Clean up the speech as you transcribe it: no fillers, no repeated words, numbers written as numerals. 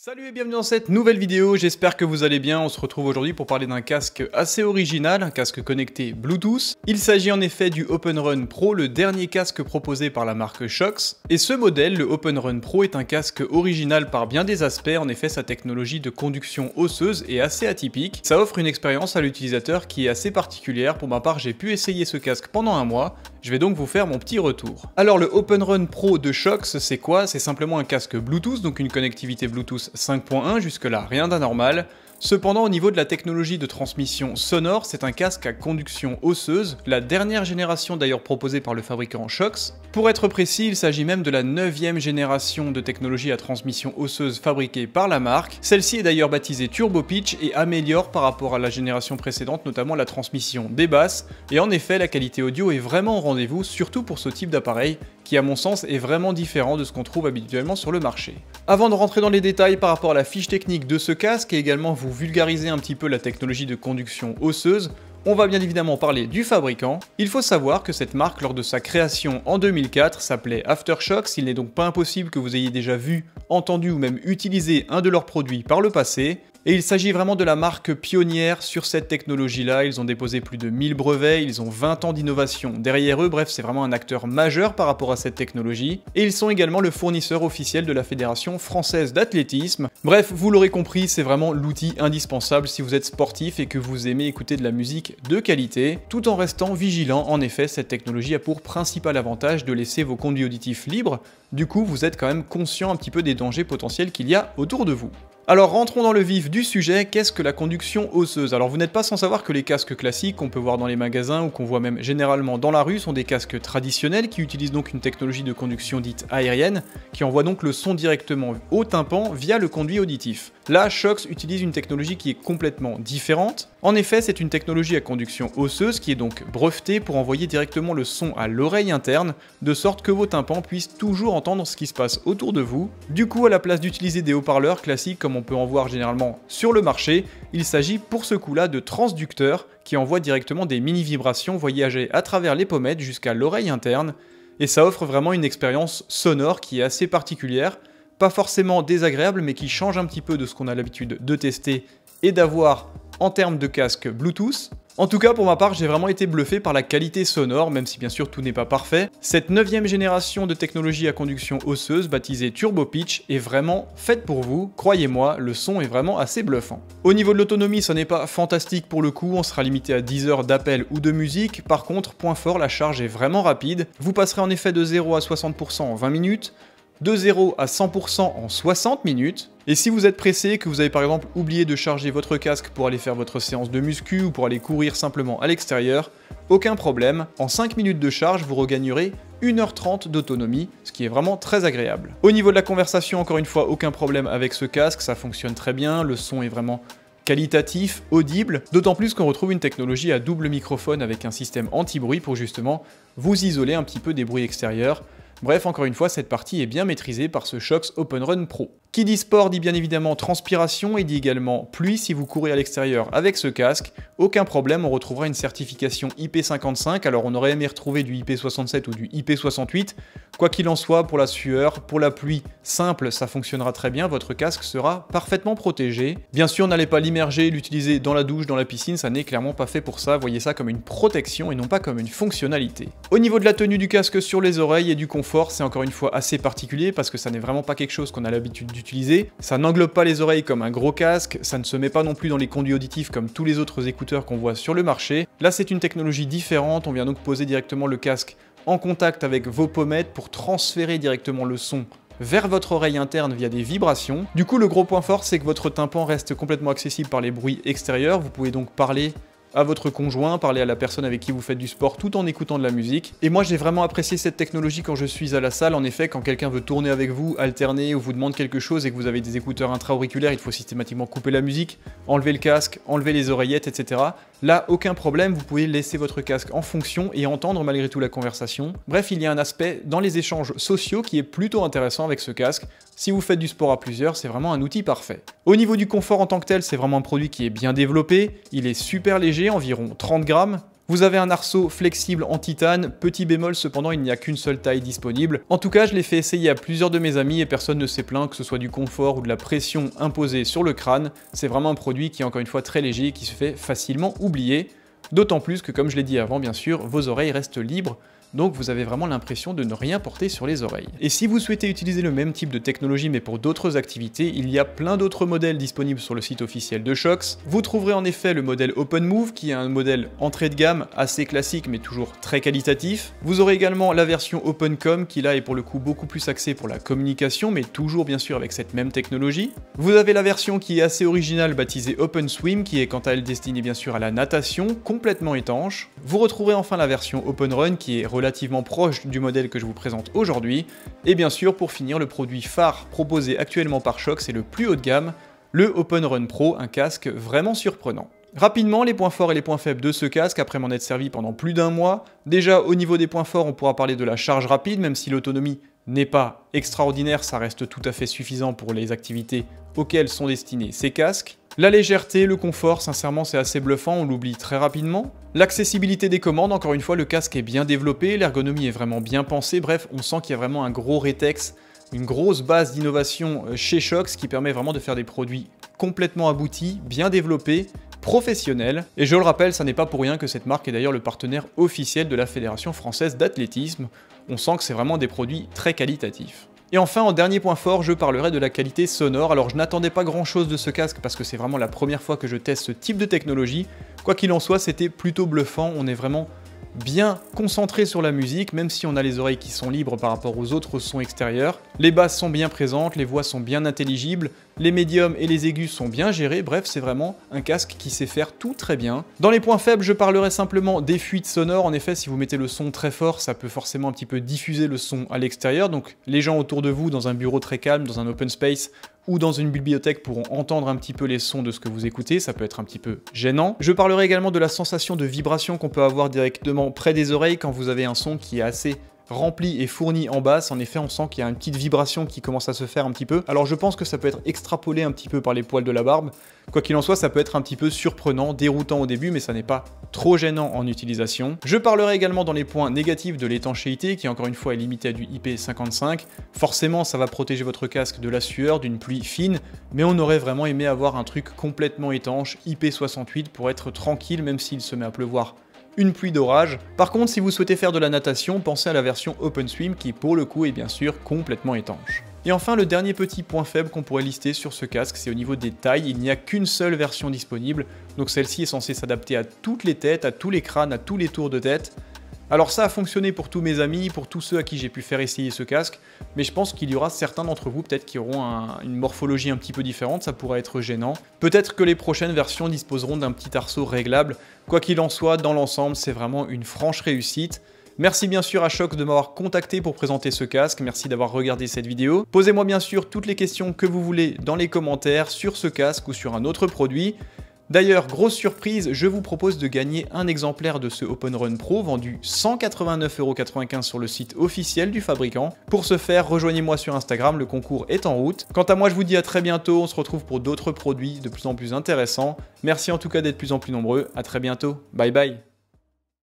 Salut et bienvenue dans cette nouvelle vidéo, j'espère que vous allez bien. On se retrouve aujourd'hui pour parler d'un casque assez original, un casque connecté Bluetooth. Il s'agit en effet du OpenRun Pro, le dernier casque proposé par la marque Shox. Et ce modèle, le OpenRun Pro, est un casque original par bien des aspects. En effet, sa technologie de conduction osseuse est assez atypique. Ça offre une expérience à l'utilisateur qui est assez particulière. Pour ma part, j'ai pu essayer ce casque pendant un mois. Je vais donc vous faire mon petit retour. Alors le OpenRun Pro de Shox, c'est quoi? C'est simplement un casque Bluetooth, donc une connectivité Bluetooth 5.1, jusque-là rien d'anormal. Cependant, au niveau de la technologie de transmission sonore, c'est un casque à conduction osseuse, la dernière génération d'ailleurs proposée par le fabricant Shox. Pour être précis, il s'agit même de la 9e génération de technologie à transmission osseuse fabriquée par la marque. Celle-ci est d'ailleurs baptisée Turbo Pitch et améliore par rapport à la génération précédente, notamment la transmission des basses. Et en effet, la qualité audio est vraiment au rendez-vous, surtout pour ce type d'appareil, qui à mon sens est vraiment différent de ce qu'on trouve habituellement sur le marché. Avant de rentrer dans les détails par rapport à la fiche technique de ce casque et également vous vulgariser un petit peu la technologie de conduction osseuse, on va bien évidemment parler du fabricant. Il faut savoir que cette marque, lors de sa création en 2004, s'appelait Aftershock. Il n'est donc pas impossible que vous ayez déjà vu, entendu ou même utilisé un de leurs produits par le passé. Et il s'agit vraiment de la marque pionnière sur cette technologie-là. Ils ont déposé plus de 1000 brevets, ils ont 20 ans d'innovation derrière eux, bref, c'est vraiment un acteur majeur par rapport à cette technologie. Et ils sont également le fournisseur officiel de la Fédération française d'athlétisme. Bref, vous l'aurez compris, c'est vraiment l'outil indispensable si vous êtes sportif et que vous aimez écouter de la musique de qualité, tout en restant vigilant. En effet, cette technologie a pour principal avantage de laisser vos conduits auditifs libres. Du coup, vous êtes quand même conscient un petit peu des dangers potentiels qu'il y a autour de vous. Alors rentrons dans le vif du sujet, qu'est-ce que la conduction osseuse? Alors vous n'êtes pas sans savoir que les casques classiques qu'on peut voir dans les magasins ou qu'on voit même généralement dans la rue sont des casques traditionnels qui utilisent donc une technologie de conduction dite aérienne, qui envoie donc le son directement au tympan via le conduit auditif. Là, Shox utilise une technologie qui est complètement différente. En effet, c'est une technologie à conduction osseuse qui est donc brevetée pour envoyer directement le son à l'oreille interne, de sorte que vos tympans puissent toujours entendre ce qui se passe autour de vous. Du coup, à la place d'utiliser des haut-parleurs classiques comme on peut en voir généralement sur le marché, il s'agit pour ce coup-là de transducteurs qui envoient directement des mini-vibrations voyager à travers les pommettes jusqu'à l'oreille interne, et ça offre vraiment une expérience sonore qui est assez particulière, pas forcément désagréable, mais qui change un petit peu de ce qu'on a l'habitude de tester et d'avoir en termes de casque Bluetooth. En tout cas, pour ma part, j'ai vraiment été bluffé par la qualité sonore, même si bien sûr tout n'est pas parfait. Cette 9e génération de technologie à conduction osseuse, baptisée Turbo Pitch, est vraiment faite pour vous. Croyez-moi, le son est vraiment assez bluffant. Au niveau de l'autonomie, ce n'est pas fantastique pour le coup, on sera limité à 10 heures d'appel ou de musique. Par contre, point fort, la charge est vraiment rapide. Vous passerez en effet de 0 à 60% en 20 minutes, de 0 à 100% en 60 minutes. Et si vous êtes pressé, que vous avez par exemple oublié de charger votre casque pour aller faire votre séance de muscu ou pour aller courir simplement à l'extérieur, aucun problème, en 5 minutes de charge, vous regagnerez 1h30 d'autonomie, ce qui est vraiment très agréable. Au niveau de la conversation, encore une fois, aucun problème avec ce casque, ça fonctionne très bien, le son est vraiment qualitatif, audible, d'autant plus qu'on retrouve une technologie à double microphone avec un système anti-bruit pour justement vous isoler un petit peu des bruits extérieurs. Bref, encore une fois, cette partie est bien maîtrisée par ce Shox OpenRun Pro. Qui dit sport dit bien évidemment transpiration et dit également pluie si vous courez à l'extérieur avec ce casque. Aucun problème, on retrouvera une certification IP55, alors on aurait aimé retrouver du IP67 ou du IP68. Quoi qu'il en soit, pour la sueur, pour la pluie simple, ça fonctionnera très bien, votre casque sera parfaitement protégé. Bien sûr, n'allez pas l'immerger, l'utiliser dans la douche, dans la piscine, ça n'est clairement pas fait pour ça, voyez ça comme une protection et non pas comme une fonctionnalité. Au niveau de la tenue du casque sur les oreilles et du confort, c'est encore une fois assez particulier parce que ça n'est vraiment pas quelque chose qu'on a l'habitude d'utiliser. Ça n'englobe pas les oreilles comme un gros casque, ça ne se met pas non plus dans les conduits auditifs comme tous les autres écouteurs qu'on voit sur le marché. Là, c'est une technologie différente, on vient donc poser directement le casque en contact avec vos pommettes pour transférer directement le son vers votre oreille interne via des vibrations. Du coup, le gros point fort, c'est que votre tympan reste complètement accessible par les bruits extérieurs. Vous pouvez donc parler à votre conjoint, parler à la personne avec qui vous faites du sport tout en écoutant de la musique. Et moi j'ai vraiment apprécié cette technologie quand je suis à la salle. En effet, quand quelqu'un veut tourner avec vous, alterner ou vous demande quelque chose et que vous avez des écouteurs intra-auriculaires, il faut systématiquement couper la musique, enlever le casque, enlever les oreillettes, etc. Là, aucun problème, vous pouvez laisser votre casque en fonction et entendre malgré tout la conversation. Bref, il y a un aspect dans les échanges sociaux qui est plutôt intéressant avec ce casque. Si vous faites du sport à plusieurs, c'est vraiment un outil parfait. Au niveau du confort en tant que tel, c'est vraiment un produit qui est bien développé, il est super léger, environ 30 grammes. Vous avez un arceau flexible en titane, petit bémol cependant il n'y a qu'une seule taille disponible. En tout cas je l'ai fait essayer à plusieurs de mes amis et personne ne s'est plaint que ce soit du confort ou de la pression imposée sur le crâne. C'est vraiment un produit qui est encore une fois très léger et qui se fait facilement oublier. D'autant plus que comme je l'ai dit avant bien sûr, vos oreilles restent libres. Donc vous avez vraiment l'impression de ne rien porter sur les oreilles. Et si vous souhaitez utiliser le même type de technologie mais pour d'autres activités, il y a plein d'autres modèles disponibles sur le site officiel de Shox. Vous trouverez en effet le modèle OpenMove qui est un modèle entrée de gamme assez classique mais toujours très qualitatif. Vous aurez également la version OpenCom qui là est pour le coup beaucoup plus axée pour la communication mais toujours bien sûr avec cette même technologie. Vous avez la version qui est assez originale baptisée OpenSwim qui est quant à elle destinée bien sûr à la natation, complètement étanche. Vous retrouverez enfin la version OpenRun qui est relativement proche du modèle que je vous présente aujourd'hui, et bien sûr pour finir le produit phare proposé actuellement par Shox, c'est le plus haut de gamme, le OpenRun Pro, un casque vraiment surprenant. Rapidement, les points forts et les points faibles de ce casque après m'en être servi pendant plus d'un mois. Déjà au niveau des points forts, on pourra parler de la charge rapide, même si l'autonomie n'est pas extraordinaire, ça reste tout à fait suffisant pour les activités auxquelles sont destinés ces casques. La légèreté, le confort, sincèrement c'est assez bluffant, on l'oublie très rapidement. L'accessibilité des commandes, encore une fois le casque est bien développé, l'ergonomie est vraiment bien pensée, bref on sent qu'il y a vraiment un gros rétex, une grosse base d'innovation chez Shox qui permet vraiment de faire des produits complètement aboutis, bien développés, professionnels. Et je le rappelle, ça n'est pas pour rien que cette marque est d'ailleurs le partenaire officiel de la Fédération Française d'Athlétisme, on sent que c'est vraiment des produits très qualitatifs. Et enfin, en dernier point fort, je parlerai de la qualité sonore. Alors je n'attendais pas grand chose de ce casque parce que c'est vraiment la première fois que je teste ce type de technologie. Quoi qu'il en soit, c'était plutôt bluffant, on est vraiment bien concentré sur la musique, même si on a les oreilles qui sont libres par rapport aux autres sons extérieurs. Les basses sont bien présentes, les voix sont bien intelligibles, les médiums et les aigus sont bien gérés, bref c'est vraiment un casque qui sait faire tout très bien. Dans les points faibles, je parlerai simplement des fuites sonores. En effet, si vous mettez le son très fort, ça peut forcément un petit peu diffuser le son à l'extérieur, donc les gens autour de vous, dans un bureau très calme, dans un open space, ou dans une bibliothèque pourront entendre un petit peu les sons de ce que vous écoutez, ça peut être un petit peu gênant. Je parlerai également de la sensation de vibration qu'on peut avoir directement près des oreilles quand vous avez un son qui est assez rempli et fourni en basse. En effet, on sent qu'il y a une petite vibration qui commence à se faire un petit peu. Alors je pense que ça peut être extrapolé un petit peu par les poils de la barbe. Quoi qu'il en soit, ça peut être un petit peu surprenant, déroutant au début, mais ça n'est pas trop gênant en utilisation. Je parlerai également dans les points négatifs de l'étanchéité, qui encore une fois est limitée à du IP55. Forcément, ça va protéger votre casque de la sueur, d'une pluie fine, mais on aurait vraiment aimé avoir un truc complètement étanche, IP68, pour être tranquille, même s'il se met à pleuvoir une pluie d'orage. Par contre, si vous souhaitez faire de la natation, pensez à la version OpenSwim qui pour le coup est bien sûr complètement étanche. Et enfin, le dernier petit point faible qu'on pourrait lister sur ce casque, c'est au niveau des tailles. Il n'y a qu'une seule version disponible, donc celle-ci est censée s'adapter à toutes les têtes, à tous les crânes, à tous les tours de tête. Alors ça a fonctionné pour tous mes amis, pour tous ceux à qui j'ai pu faire essayer ce casque, mais je pense qu'il y aura certains d'entre vous peut-être qui auront une morphologie un petit peu différente, ça pourrait être gênant. Peut-être que les prochaines versions disposeront d'un petit arceau réglable. Quoi qu'il en soit, dans l'ensemble, c'est vraiment une franche réussite. Merci bien sûr à Shox de m'avoir contacté pour présenter ce casque, merci d'avoir regardé cette vidéo. Posez-moi bien sûr toutes les questions que vous voulez dans les commentaires sur ce casque ou sur un autre produit. D'ailleurs, grosse surprise, je vous propose de gagner un exemplaire de ce OpenRun Pro vendu 189,95 € sur le site officiel du fabricant. Pour ce faire, rejoignez-moi sur Instagram, le concours est en route. Quant à moi, je vous dis à très bientôt, on se retrouve pour d'autres produits de plus en plus intéressants. Merci en tout cas d'être de plus en plus nombreux, à très bientôt, bye bye.